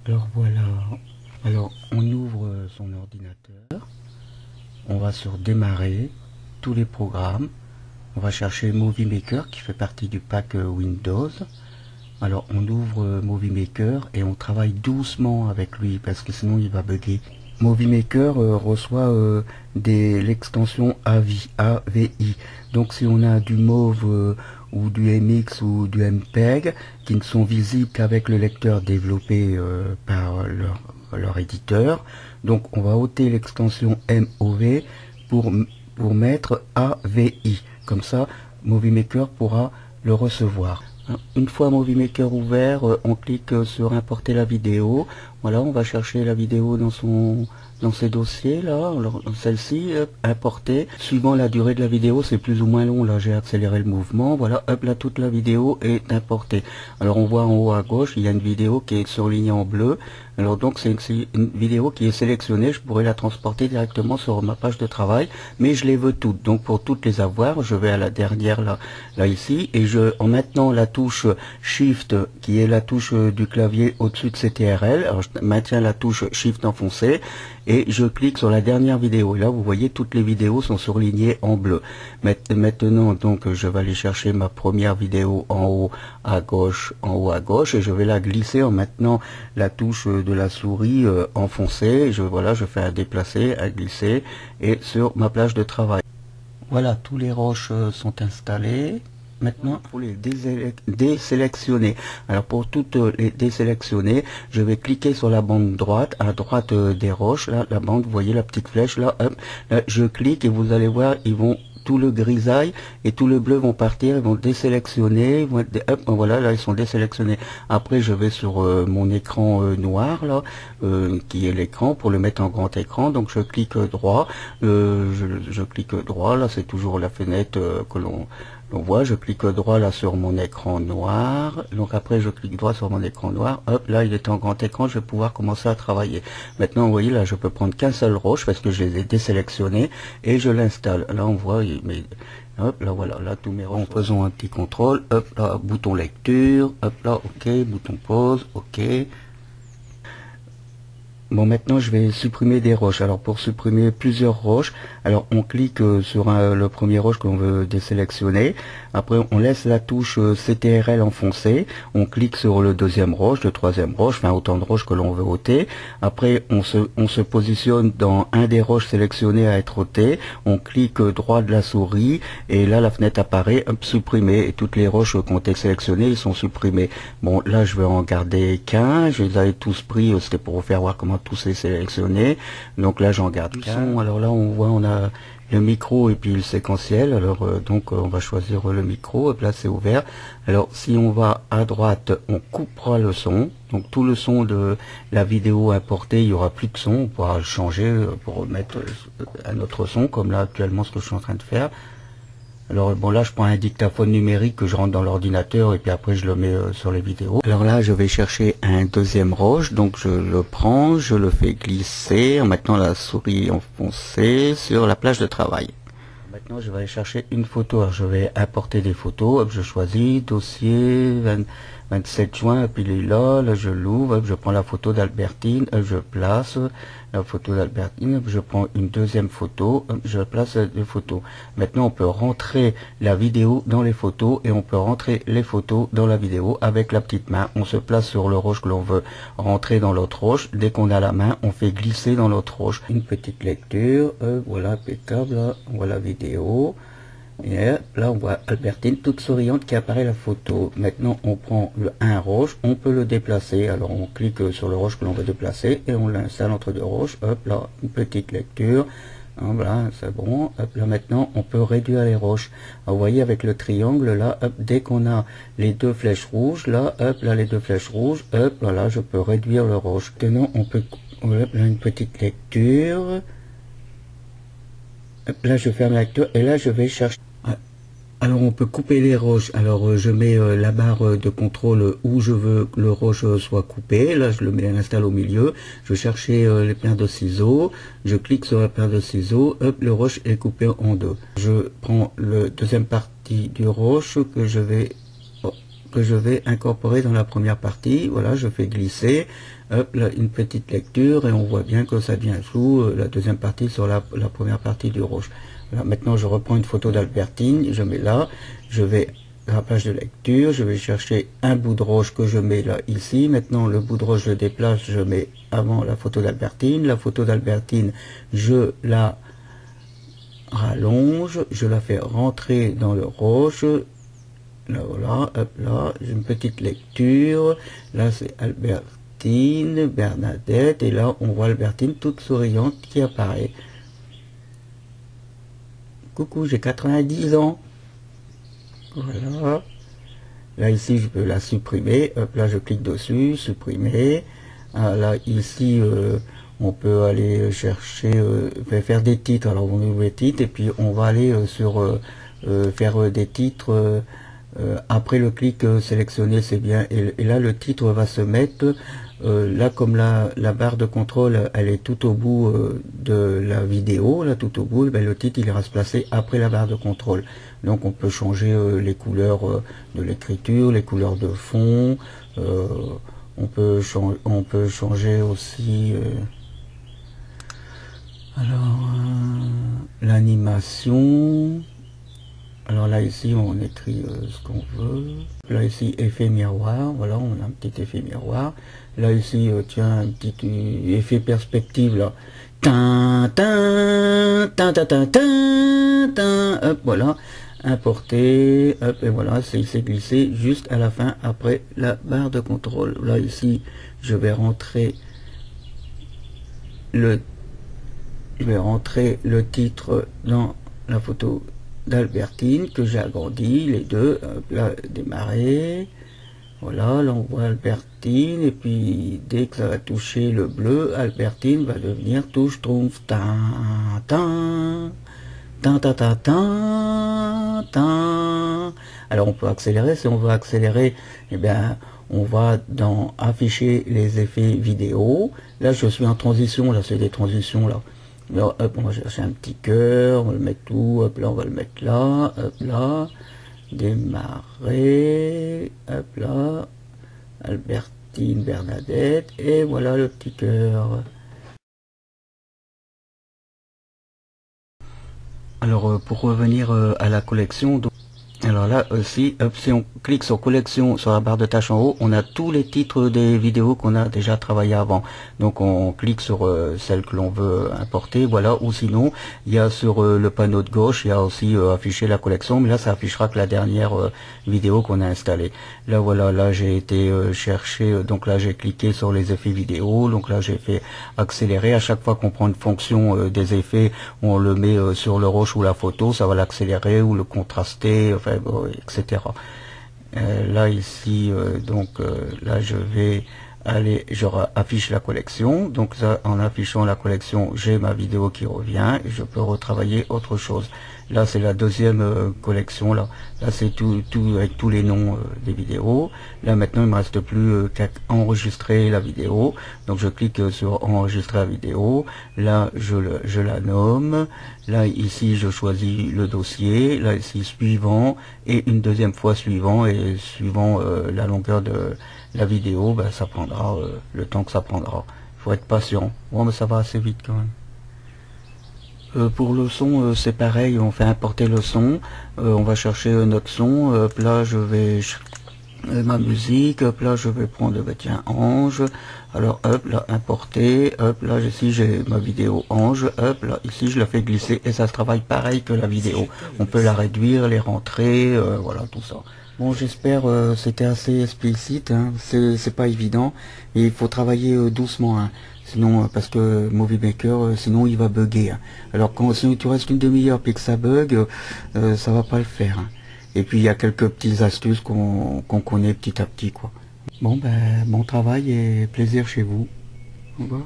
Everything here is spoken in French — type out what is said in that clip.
Alors voilà, alors on ouvre son ordinateur, on va sur démarrer, tous les programmes, on va chercher Movie Maker qui fait partie du pack Windows. Alors on ouvre Movie Maker et on travaille doucement avec lui parce que sinon il va bugger. Movie Maker reçoit l'extension AVI. Donc si on a du MOV ou du MX ou du MPEG qui ne sont visibles qu'avec le lecteur développé par leur éditeur, donc on va ôter l'extension MOV pour mettre AVI. Comme ça, Movie Maker pourra le recevoir. Une fois Movie Maker ouvert, on clique sur importer la vidéo. Voilà, on va chercher la vidéo dans ses dossiers là. Alors celle-ci, importer. Suivant la durée de la vidéo, c'est plus ou moins long. Là, j'ai accéléré le mouvement. Voilà, hop là, toute la vidéo est importée. Alors on voit en haut à gauche, il y a une vidéo qui est surlignée en bleu. Alors donc c'est une vidéo qui est sélectionnée. Je pourrais la transporter directement sur ma page de travail, mais je les veux toutes. Donc pour toutes les avoir, je vais à la dernière là ici et en maintenant la touche Shift qui est la touche du clavier au-dessus de CTRL. Alors je maintiens la touche Shift enfoncée et je clique sur la dernière vidéo. Et là vous voyez toutes les vidéos sont surlignées en bleu. Maintenant donc je vais aller chercher ma première vidéo en haut à gauche, et je vais la glisser en maintenant la touche de la souris enfoncée. Voilà, je fais un déplacer, un glisser et sur ma plage de travail. Voilà, tous les roches sont installés. Maintenant, pour les désélectionner. Alors pour toutes les désélectionner, je vais cliquer sur la bande droite, à droite des roches, là, la bande, vous voyez la petite flèche, là, hop, là, je clique et vous allez voir, ils vont tout le grisaille et tout le bleu vont partir, ils vont désélectionner, hop, voilà, là ils sont désélectionnés. Après je vais sur mon écran noir là, qui est l'écran, pour le mettre en grand écran, donc je clique droit, je clique droit, là c'est toujours la fenêtre que l'on voit, je clique droit là sur mon écran noir, donc après je clique droit sur mon écran noir, hop, là il est en grand écran, je vais pouvoir commencer à travailler. Maintenant vous voyez là je peux prendre qu'un seul roche parce que je les ai désélectionnés et je l'installe. Là on voit, mais hop là voilà, là tous mes roches. Faisons un petit contrôle, hop là, bouton lecture, hop là, ok, bouton pause, ok. Bon, maintenant je vais supprimer des roches. Alors pour supprimer plusieurs roches, alors on clique sur le premier roche que l'on veut désélectionner. Après on laisse la touche CTRL enfoncée. On clique sur le deuxième roche, le troisième roche, enfin autant de roches que l'on veut ôter. Après on se positionne dans un des roches sélectionnés à être ôté. On clique droit de la souris et là la fenêtre apparaît, hop, supprimer. Et toutes les roches qui ont été sélectionnées, ils sont supprimées. Bon, là je vais en garder qu'un. Je les avais tous pris, c'était pour vous faire voir comment tous est sélectionné. Donc là j'en garde qu'un. Alors là on voit, on a le micro et puis le séquentiel. Alors donc on va choisir le micro, et là c'est ouvert. Alors si on va à droite, on coupera le son, donc tout le son de la vidéo importée, il y aura plus de son, on pourra le changer pour mettre un autre son, comme là actuellement ce que je suis en train de faire. Alors bon, là je prends un dictaphone numérique que je rentre dans l'ordinateur et puis après je le mets sur les vidéos. Alors là je vais chercher un deuxième roche, donc je le prends, je le fais glisser en maintenant la souris enfoncée sur la plage de travail. Maintenant je vais aller chercher une photo. Alors je vais importer des photos, hop, je choisis dossier 27 juin, et puis il est là je l'ouvre, je prends la photo d'Albertine, je place la photo d'Albertine, je prends une deuxième photo, je place les photos. Maintenant on peut rentrer la vidéo dans les photos et on peut rentrer les photos dans la vidéo avec la petite main. On se place sur le roche que l'on veut rentrer dans l'autre roche. Dès qu'on a la main, on fait glisser dans l'autre roche. Une petite lecture, voilà, impeccable, là, on voit la vidéo. Et là on voit Albertine toute souriante qui apparaît la photo. Maintenant on prend un roche, on peut le déplacer. Alors on clique sur le roche que l'on veut déplacer et on l'installe entre deux roches. Hop là, une petite lecture. Voilà, c'est bon. Hop là maintenant on peut réduire les roches. Alors, vous voyez avec le triangle là, hop, dès qu'on a les deux flèches rouges, là, hop, là les deux flèches rouges, hop, voilà, je peux réduire le roche. Maintenant on peut, hop, là une petite lecture. Là je ferme la lecture et là je vais chercher. Alors on peut couper les roches. Alors je mets la barre de contrôle où je veux que le roche soit coupé. Là je le mets à l'installe au milieu. Je vais chercher les paires de ciseaux. Je clique sur la paire de ciseaux. Hop, le roche est coupé en deux. Je prends le deuxième partie du roche que je vais que je vais incorporer dans la première partie. Voilà, je fais glisser, hop, là, une petite lecture et on voit bien que ça devient flou, la deuxième partie sur la première partie du rouge. Voilà, maintenant je reprends une photo d'Albertine, je mets là, je vais à la page de lecture, je vais chercher un bout de roche que je mets là ici. Maintenant le bout de roche je le déplace, je mets avant la photo d'Albertine. La photo d'Albertine, je la rallonge, je la fais rentrer dans le roche. Là voilà, hop là, j'ai une petite lecture. Là c'est Albertine, Bernadette, et là on voit Albertine toute souriante qui apparaît. Coucou, j'ai 90 ans. Voilà. Là ici je peux la supprimer. Hop là je clique dessus, supprimer. Ah, là ici on peut aller chercher, faire des titres. Alors on ouvre les titres et puis on va aller sur faire des titres. Après le clic sélectionner, c'est bien. Et là le titre va se mettre. Là comme la barre de contrôle elle est tout au bout de la vidéo, là tout au bout, ben, le titre il ira se placer après la barre de contrôle. Donc on peut changer les couleurs de l'écriture, les couleurs de fond, on peut changer aussi l'animation. Alors là ici on écrit ce qu'on veut. Là ici effet miroir, voilà on a un petit effet miroir. Là ici tiens un petit effet perspective là. Tin, tin, tin, tin, tin, tin, tin. Hop voilà, importer, hop et voilà c'est glissé juste à la fin après la barre de contrôle. Là ici je vais rentrer le titre dans la photo d'Albertine que j'ai agrandi les deux. Là démarrer, voilà, là on voit Albertine et puis dès que ça va toucher le bleu, Albertine va devenir touche trompe. Tin, tin, tin, tin, tin, tin, tin. Alors on peut accélérer. Si on veut accélérer, eh bien on va dans afficher les effets vidéo. Là je suis en transition, là c'est des transitions là. Alors, hop, on va chercher un petit cœur, on va le mettre tout, hop là, on va le mettre là, hop là, démarrer, hop là, Albertine, Bernadette, et voilà le petit cœur. Alors, pour revenir à la collection, donc, alors là aussi, hop, si on clique sur collection sur la barre de tâches en haut, on a tous les titres des vidéos qu'on a déjà travaillé avant. Donc on clique sur celle que l'on veut importer, voilà. Ou sinon, il y a sur le panneau de gauche, il y a aussi afficher la collection, mais là ça affichera que la dernière vidéo qu'on a installée. Là voilà, là j'ai été chercher, donc là j'ai cliqué sur les effets vidéo, donc là j'ai fait accélérer. À chaque fois qu'on prend une fonction des effets, on le met sur le roche ou la photo, ça va l'accélérer ou le contraster, enfin etc. Là ici là je vais aller, je affiche la collection, donc ça, en affichant la collection j'ai ma vidéo qui revient et je peux retravailler autre chose. Là c'est la deuxième collection, là c'est tout avec tous les noms des vidéos. Là maintenant il me reste plus qu'à enregistrer la vidéo, donc je clique sur enregistrer la vidéo. Là je la nomme, là ici je choisis le dossier, là ici suivant, et une deuxième fois suivant, et suivant la longueur de la vidéo, ben, ça prendra le temps que ça prendra. Il faut être patient. Bon, mais ça va assez vite quand même. Pour le son, c'est pareil, on fait importer le son, on va chercher notre son, là je vais ma musique, hop là je vais prendre, bah, tiens, Ange, alors hop là importer, hop là ici j'ai ma vidéo Ange, hop là ici je la fais glisser et ça se travaille pareil que la vidéo. On peut la réduire, les rentrer, voilà tout ça. Bon, j'espère c'était assez explicite, hein. C'est pas évident et il faut travailler doucement, hein. Sinon, parce que Movie Maker, sinon il va bugger, hein. Alors si tu restes une demi-heure puis que ça bug, ça va pas le faire, hein. Et puis il y a quelques petites astuces qu'on connaît petit à petit, quoi. Bon ben bon travail et plaisir chez vous. Au revoir.